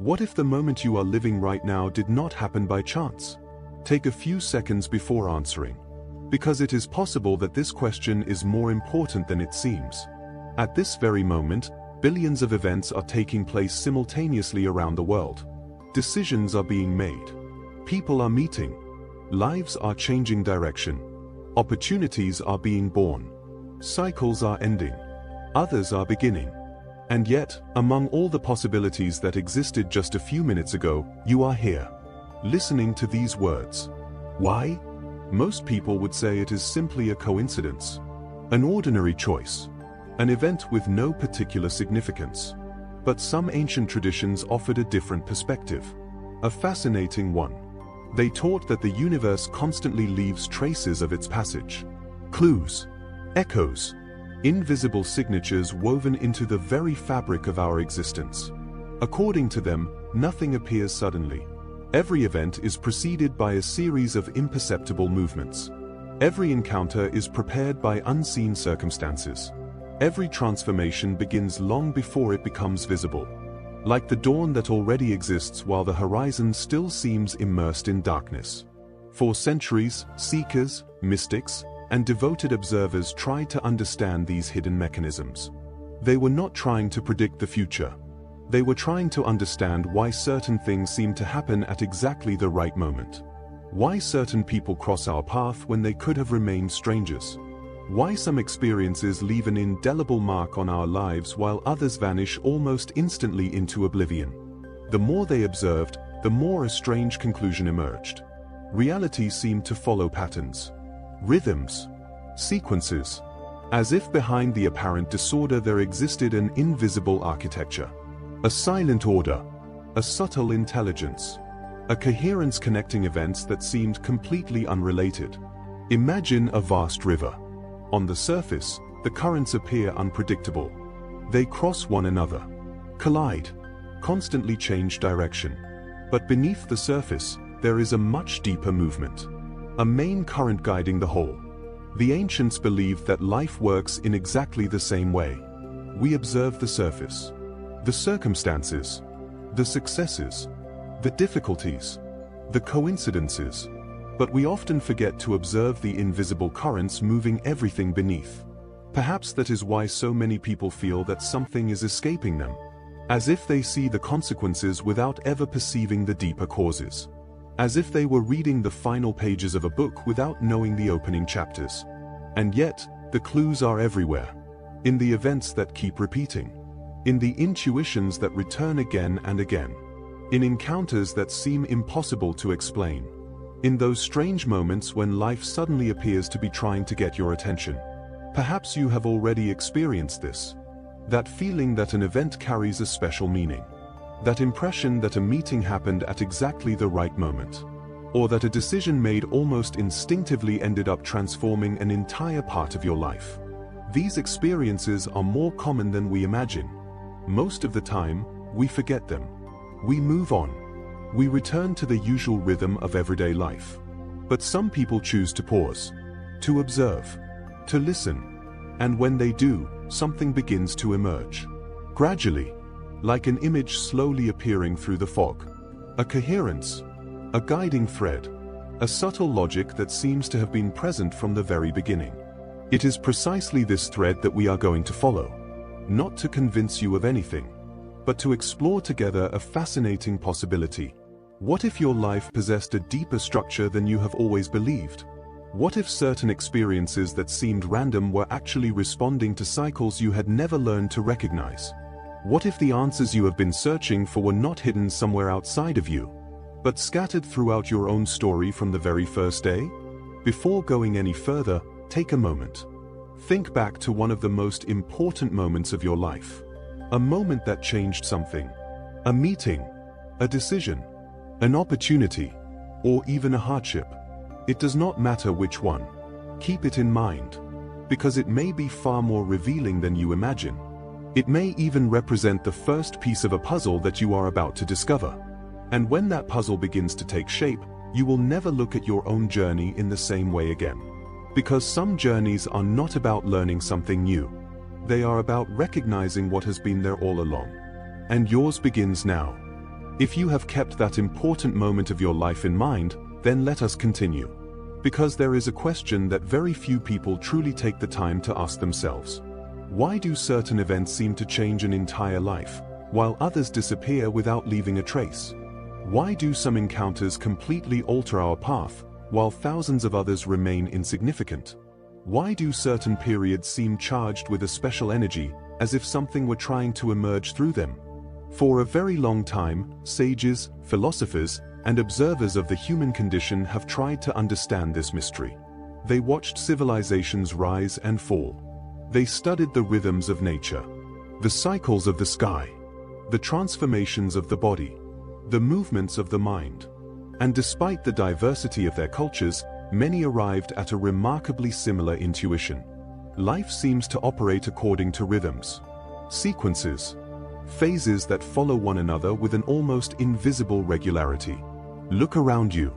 What if the moment you are living right now did not happen by chance? Take a few seconds before answering, because it is possible that this question is more important than it seems. At this very moment, billions of events are taking place simultaneously around the world. Decisions are being made. People are meeting. Lives are changing direction. Opportunities are being born. Cycles are ending. Others are beginning. And yet, among all the possibilities that existed just a few minutes ago, you are here, listening to these words. Why? Most people would say it is simply a coincidence, an ordinary choice, an event with no particular significance. But some ancient traditions offered a different perspective, a fascinating one. They taught that the universe constantly leaves traces of its passage, clues, echoes, invisible signatures woven into the very fabric of our existence. According to them, nothing appears suddenly. Every event is preceded by a series of imperceptible movements. Every encounter is prepared by unseen circumstances. Every transformation begins long before it becomes visible, like the dawn that already exists while the horizon still seems immersed in darkness. For centuries, seekers, mystics, and devoted observers tried to understand these hidden mechanisms. They were not trying to predict the future. They were trying to understand why certain things seem to happen at exactly the right moment. Why certain people cross our path when they could have remained strangers. Why some experiences leave an indelible mark on our lives while others vanish almost instantly into oblivion. The more they observed, the more a strange conclusion emerged. Reality seemed to follow patterns, rhythms, sequences, as if behind the apparent disorder there existed an invisible architecture, a silent order, a subtle intelligence, a coherence connecting events that seemed completely unrelated. Imagine a vast river. On the surface, the currents appear unpredictable. They cross one another, collide, constantly change direction. But beneath the surface, there is a much deeper movement, a main current guiding the whole. The ancients believed that life works in exactly the same way. We observe the surface, the circumstances, the successes, the difficulties, the coincidences, but we often forget to observe the invisible currents moving everything beneath. Perhaps that is why so many people feel that something is escaping them, as if they see the consequences without ever perceiving the deeper causes. As if they were reading the final pages of a book without knowing the opening chapters. And yet, the clues are everywhere. In the events that keep repeating. In the intuitions that return again and again. In encounters that seem impossible to explain. In those strange moments when life suddenly appears to be trying to get your attention. Perhaps you have already experienced this. That feeling that an event carries a special meaning. That impression that a meeting happened at exactly the right moment. Or that a decision made almost instinctively ended up transforming an entire part of your life. These experiences are more common than we imagine. Most of the time, we forget them. We move on. We return to the usual rhythm of everyday life. But some people choose to pause, to observe, to listen. And when they do, something begins to emerge. Gradually, like an image slowly appearing through the fog. A coherence, a guiding thread, a subtle logic that seems to have been present from the very beginning. It is precisely this thread that we are going to follow. Not to convince you of anything, but to explore together a fascinating possibility. What if your life possessed a deeper structure than you have always believed? What if certain experiences that seemed random were actually responding to cycles you had never learned to recognize? What if the answers you have been searching for were not hidden somewhere outside of you, but scattered throughout your own story from the very first day? Before going any further, take a moment. Think back to one of the most important moments of your life. A moment that changed something. A meeting, a decision, an opportunity, or even a hardship. It does not matter which one. Keep it in mind, because it may be far more revealing than you imagine. It may even represent the first piece of a puzzle that you are about to discover. And when that puzzle begins to take shape, you will never look at your own journey in the same way again. Because some journeys are not about learning something new. They are about recognizing what has been there all along. And yours begins now. If you have kept that important moment of your life in mind, then let us continue. Because there is a question that very few people truly take the time to ask themselves. Why do certain events seem to change an entire life, while others disappear without leaving a trace? Why do some encounters completely alter our path, while thousands of others remain insignificant? Why do certain periods seem charged with a special energy, as if something were trying to emerge through them? For a very long time, sages, philosophers, and observers of the human condition have tried to understand this mystery. They watched civilizations rise and fall. They studied the rhythms of nature, the cycles of the sky, the transformations of the body, the movements of the mind. And despite the diversity of their cultures, many arrived at a remarkably similar intuition. Life seems to operate according to rhythms, sequences, phases that follow one another with an almost invisible regularity. Look around you.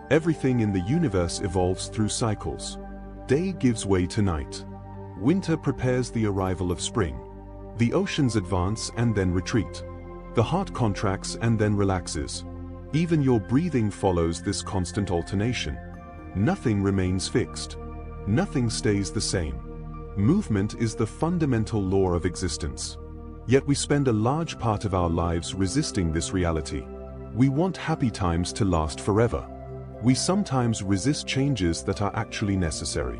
Everything in the universe evolves through cycles. Day gives way to night. Winter prepares the arrival of spring. The oceans advance and then retreat. The heart contracts and then relaxes. Even your breathing follows this constant alternation. Nothing remains fixed. Nothing stays the same. Movement is the fundamental law of existence. Yet we spend a large part of our lives resisting this reality. We want happy times to last forever. We sometimes resist changes that are actually necessary.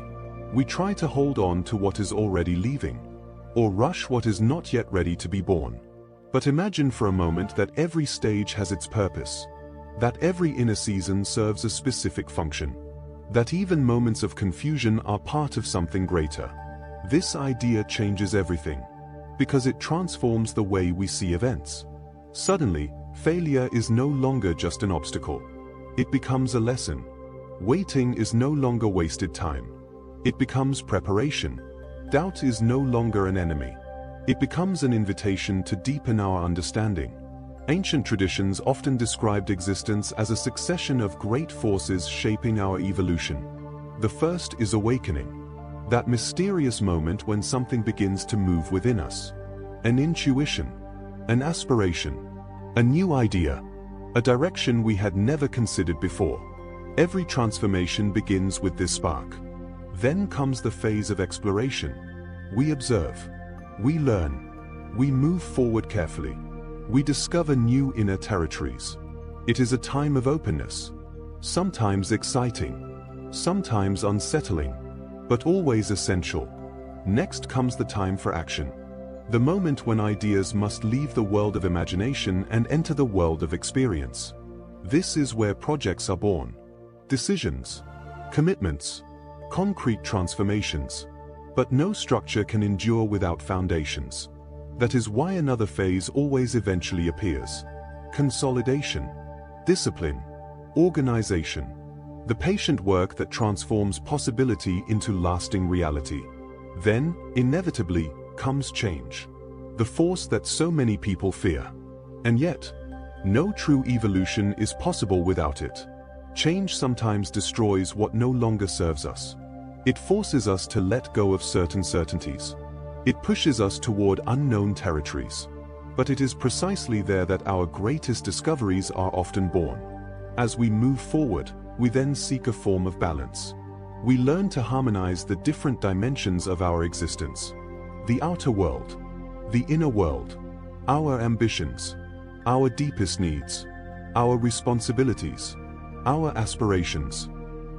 We try to hold on to what is already leaving, or rush what is not yet ready to be born. But imagine for a moment that every stage has its purpose, that every inner season serves a specific function, that even moments of confusion are part of something greater. This idea changes everything, because it transforms the way we see events. Suddenly, failure is no longer just an obstacle. It becomes a lesson. Waiting is no longer wasted time. It becomes preparation. Doubt is no longer an enemy. It becomes an invitation to deepen our understanding. Ancient traditions often described existence as a succession of great forces shaping our evolution. The first is awakening, that mysterious moment when something begins to move within us. An intuition, an aspiration, a new idea, a direction we had never considered before. Every transformation begins with this spark. Then comes the phase of exploration. We observe, we learn, we move forward carefully. We discover new inner territories. It is a time of openness, sometimes exciting, sometimes unsettling, but always essential. Next comes the time for action. The moment when ideas must leave the world of imagination and enter the world of experience. This is where projects are born. Decisions, commitments, concrete transformations. But no structure can endure without foundations. That is why another phase always eventually appears. Consolidation, discipline, organization. The patient work that transforms possibility into lasting reality. Then, inevitably, comes change. The force that so many people fear. And yet, no true evolution is possible without it. Change sometimes destroys what no longer serves us. It forces us to let go of certain certainties. It pushes us toward unknown territories. But it is precisely there that our greatest discoveries are often born. As we move forward, we then seek a form of balance. We learn to harmonize the different dimensions of our existence. The outer world, the inner world, our ambitions, our deepest needs, our responsibilities, our aspirations.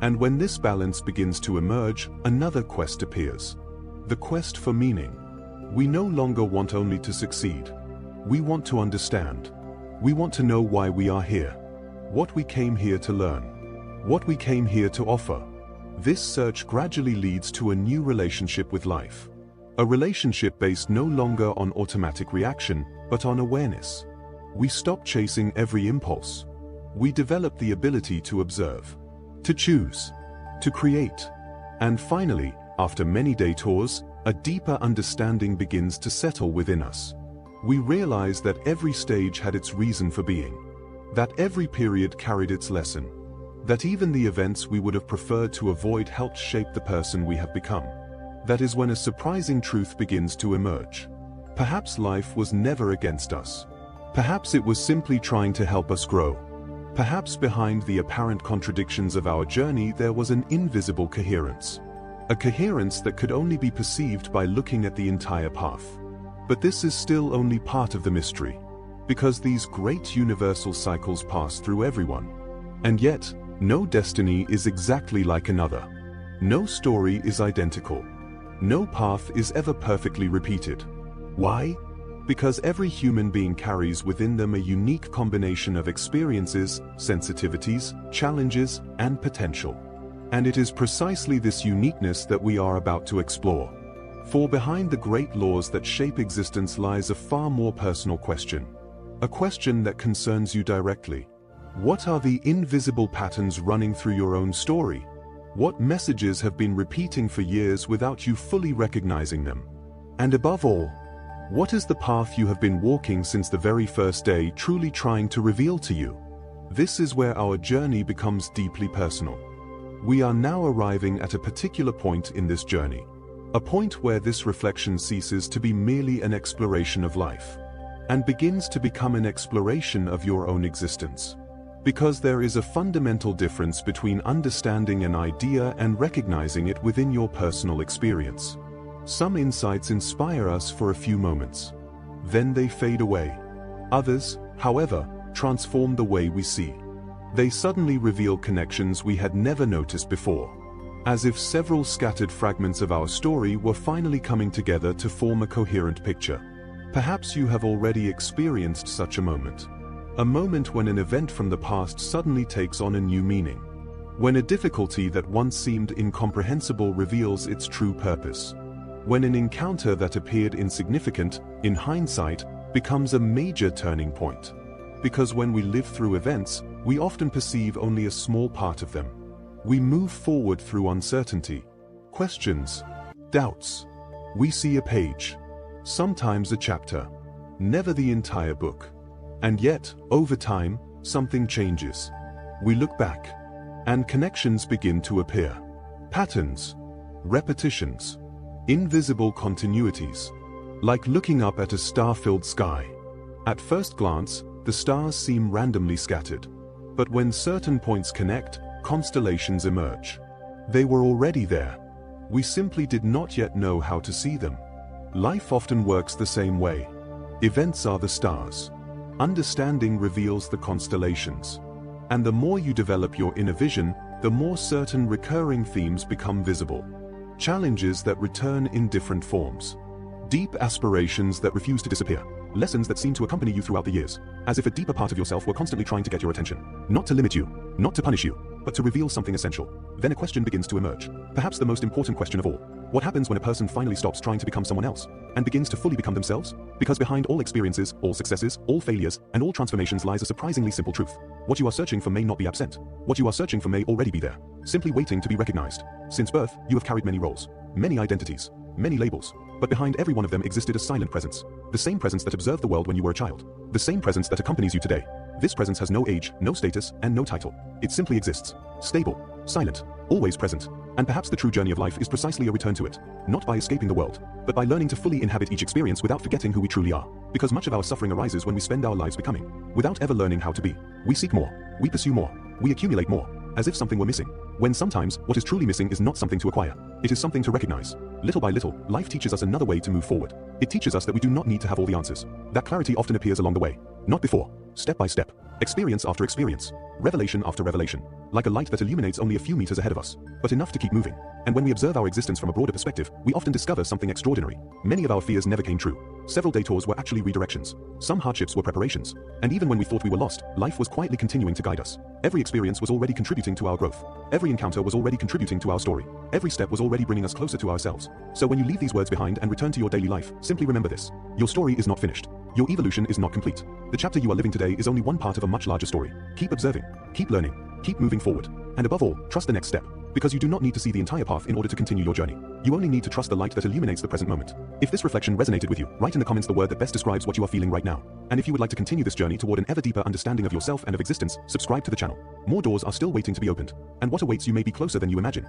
And when this balance begins to emerge, another quest appears. The quest for meaning. We no longer want only to succeed. We want to understand. We want to know why we are here. What we came here to learn. What we came here to offer. This search gradually leads to a new relationship with life. A relationship based no longer on automatic reaction, but on awareness. We stop chasing every impulse. We develop the ability to observe, to choose, to create. And finally, after many detours, a deeper understanding begins to settle within us. We realize that every stage had its reason for being, that every period carried its lesson, that even the events we would have preferred to avoid helped shape the person we have become. That is when a surprising truth begins to emerge. Perhaps life was never against us. Perhaps it was simply trying to help us grow. Perhaps behind the apparent contradictions of our journey there was an invisible coherence. A coherence that could only be perceived by looking at the entire path. But this is still only part of the mystery, because these great universal cycles pass through everyone. And yet, no destiny is exactly like another. No story is identical. No path is ever perfectly repeated. Why? Because every human being carries within them a unique combination of experiences, sensitivities, challenges, and potential. And it is precisely this uniqueness that we are about to explore. For behind the great laws that shape existence lies a far more personal question. A question that concerns you directly. What are the invisible patterns running through your own story? What messages have been repeating for years without you fully recognizing them? And above all, what is the path you have been walking since the very first day truly trying to reveal to you? This is where our journey becomes deeply personal. We are now arriving at a particular point in this journey. A point where this reflection ceases to be merely an exploration of life, and begins to become an exploration of your own existence. Because there is a fundamental difference between understanding an idea and recognizing it within your personal experience. Some insights inspire us for a few moments. Then they fade away. Others, however, transform the way we see. They suddenly reveal connections we had never noticed before. As if several scattered fragments of our story were finally coming together to form a coherent picture. Perhaps you have already experienced such a moment. A moment when an event from the past suddenly takes on a new meaning. When a difficulty that once seemed incomprehensible reveals its true purpose. When an encounter that appeared insignificant, in hindsight, becomes a major turning point. Because when we live through events, we often perceive only a small part of them. We move forward through uncertainty, questions, doubts. We see a page, sometimes a chapter, never the entire book. And yet, over time, something changes. We look back, and connections begin to appear. Patterns, repetitions, invisible continuities. Like looking up at a star-filled sky. At first glance, the stars seem randomly scattered. But when certain points connect, constellations emerge. They were already there. We simply did not yet know how to see them. Life often works the same way. Events are the stars. Understanding reveals the constellations. And the more you develop your inner vision, the more certain recurring themes become visible. Challenges that return in different forms. Deep aspirations that refuse to disappear. Lessons that seem to accompany you throughout the years, as if a deeper part of yourself were constantly trying to get your attention. Not to limit you, not to punish you, but to reveal something essential. Then a question begins to emerge. Perhaps the most important question of all. What happens when a person finally stops trying to become someone else, and begins to fully become themselves? Because behind all experiences, all successes, all failures, and all transformations lies a surprisingly simple truth. What you are searching for may not be absent. What you are searching for may already be there, simply waiting to be recognized. Since birth, you have carried many roles, many identities, many labels. But behind every one of them existed a silent presence. The same presence that observed the world when you were a child. The same presence that accompanies you today. This presence has no age, no status, and no title. It simply exists. Stable, silent, always present. And perhaps the true journey of life is precisely a return to it. Not by escaping the world, but by learning to fully inhabit each experience without forgetting who we truly are. Because much of our suffering arises when we spend our lives becoming, without ever learning how to be. We seek more, we pursue more, we accumulate more, as if something were missing. When sometimes, what is truly missing is not something to acquire. It is something to recognize. Little by little, life teaches us another way to move forward. It teaches us that we do not need to have all the answers. That clarity often appears along the way. Not before. Step by step. Experience after experience. Revelation after revelation. Like a light that illuminates only a few meters ahead of us, but enough to keep moving. And when we observe our existence from a broader perspective, we often discover something extraordinary. Many of our fears never came true. Several detours were actually redirections. Some hardships were preparations. And even when we thought we were lost, life was quietly continuing to guide us. Every experience was already contributing to our growth. Every encounter was already contributing to our story. Every step was already bringing us closer to ourselves. So when you leave these words behind and return to your daily life, simply remember this. Your story is not finished. Your evolution is not complete. The chapter you are living today is only one part of a much larger story. Keep observing, keep learning, keep moving forward. And above all, trust the next step. Because you do not need to see the entire path in order to continue your journey. You only need to trust the light that illuminates the present moment. If this reflection resonated with you, write in the comments the word that best describes what you are feeling right now. And if you would like to continue this journey toward an ever deeper understanding of yourself and of existence, subscribe to the channel. More doors are still waiting to be opened. And what awaits you may be closer than you imagine.